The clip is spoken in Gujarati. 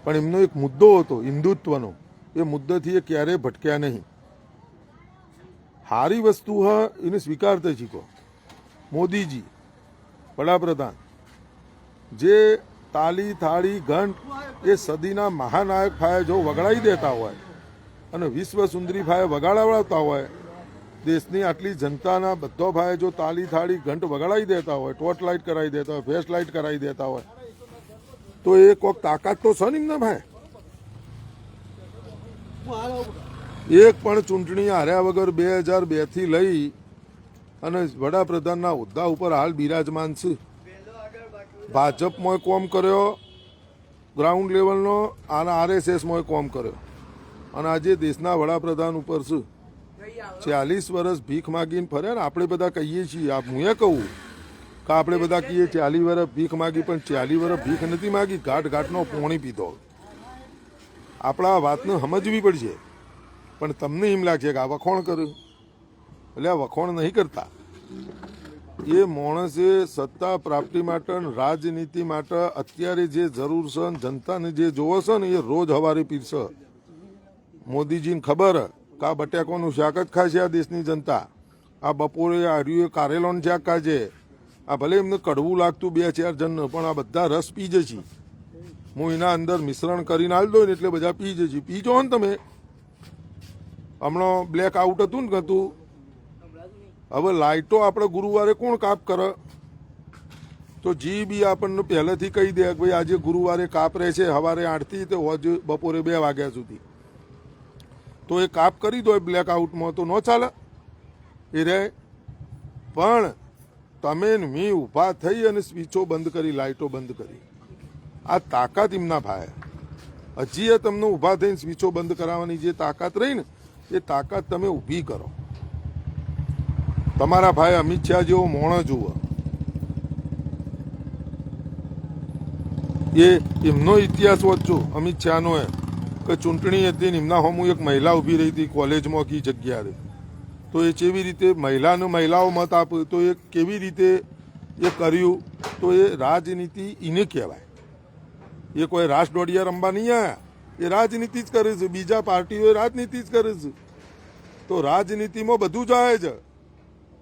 પણ એમનો એક મુદ્દો હતો હિન્દુત્વનો, એ મુદ્દાથી એ ક્યારેય ભટક્યા નહીં. સારી વસ્તુ હા એને સ્વીકારતા શીખો. મોદીજી વડાપ્રધાન જે તાલી થાળી ઘંટ એ સદીના મહાનાયક ફાયે જો વગાડી દેતા હોય અને વિશ્વ સુંદરી ફાયે વગાડાવતા હોય, દેશની આટલી જનતાના બધો ભાઈ જો તાલી થાળી ઘંટ વગાડી દેતા હોય, ટોર્ચ લાઇટ કરાવી દેતા હોય, ફેસ લાઇટ કરાવી દેતા હોય, તો એ કોઈક તાકાત તો છે ને ભાઈ. એક પણ ચૂંટણી હાર્યા વગર 2002 થી લઈ અને વડાપ્રધાનના હોદ્દા ઉપર હાલ બિરાજમાન છે. ભાજપમાં કોમ કર્યો ગ્રાઉન્ડ લેવલનો અને RSSમાં કોમ કર્યો અને આજે દેશના વડાપ્રધાન ઉપર છે. 40 વર્ષ ભીખ માગીને ફર્યા ને. આપણે બધા કહીએ છીએ, હું એ કહું કે આપણે બધા કહીએ 40 વર્ષ ભીખ માગી, પણ 40 વર્ષ ભીખ નથી માગી, ઘાટ ઘાટનો પોણી પીધો. આપણા વાતને સમજવી પડશે. પણ તમને એમ લાગશે કે આ વખોણ કર્યું, એટલે આ વખોણ નહીં કરતા. એ માણસે સત્તા પ્રાપ્તિ માટે રાજનીતિ માટે અત્યારે જે જરૂર છે, જનતાને જે જોવે છે ને, એ રોજ હવારે પીરશે. મોદીજીને ખબર કે આ બટાકાનું શાક જ ખાશે આ દેશની જનતા. આ બપોરે આર્યું કારેલોનું શાક ખાશે. આ ભલે એમને કડવું લાગતું 2-4 જણને, પણ આ બધા રસ પી જશે. હું એના અંદર મિશ્રણ કરીને આલ દઉં ને એટલે બધા પી જશે. પીજો ને તમે. હમણાં બ્લેક આઉટ હતું ને કતું. હવે લાઇટો આપણે ગુરુવારે કોણ કાપ કરે? તો જી બી આપણને પહેલેથી કહી દે કે ભાઈ આજે ગુરુવારે કાપ રહેશે, સવારે 8 થી તો હોજ બપોરે 2 વાગ્યા સુધી. તો એ કાપ કરી દો બ્લેક આઉટમાં, તો ન ચાલે એ રહે. પણ તમે મી ઊભા થઈ અને સ્વિચો બંધ કરી, લાઇટો બંધ કરી. આ તાકાત એમના ભાઈ. હજી એ તમને ઊભા થઈને સ્વિચો બંધ કરાવવાની જે તાકાત રહી ને, એ તાકાત તમે ઊભી કરો. તમારા ભાઈ અમિત શાહ જેવો મોણો જુઓ. એ એમનો ઇતિહાસ વાંચો અમિત શાહનો, એ કે ચૂંટણી હતી ને એમના હોમું એક મહિલા ઊભી રહી હતી કોલેજમાં કી જગ્યાએ. તો એ કેવી રીતે મહિલાઓ મત આપે, તો એ કેવી રીતે એ કર્યું. તો એ રાજનીતિ એને કહેવાય. એ કોઈ રાસ દોડિયા રમવા નહીં આવ્યા. એ રાજનીતિ જ કરે છે. બીજા પાર્ટીઓ રાજનીતિ જ કરે છે. તો રાજનીતિમાં બધું જાય છે.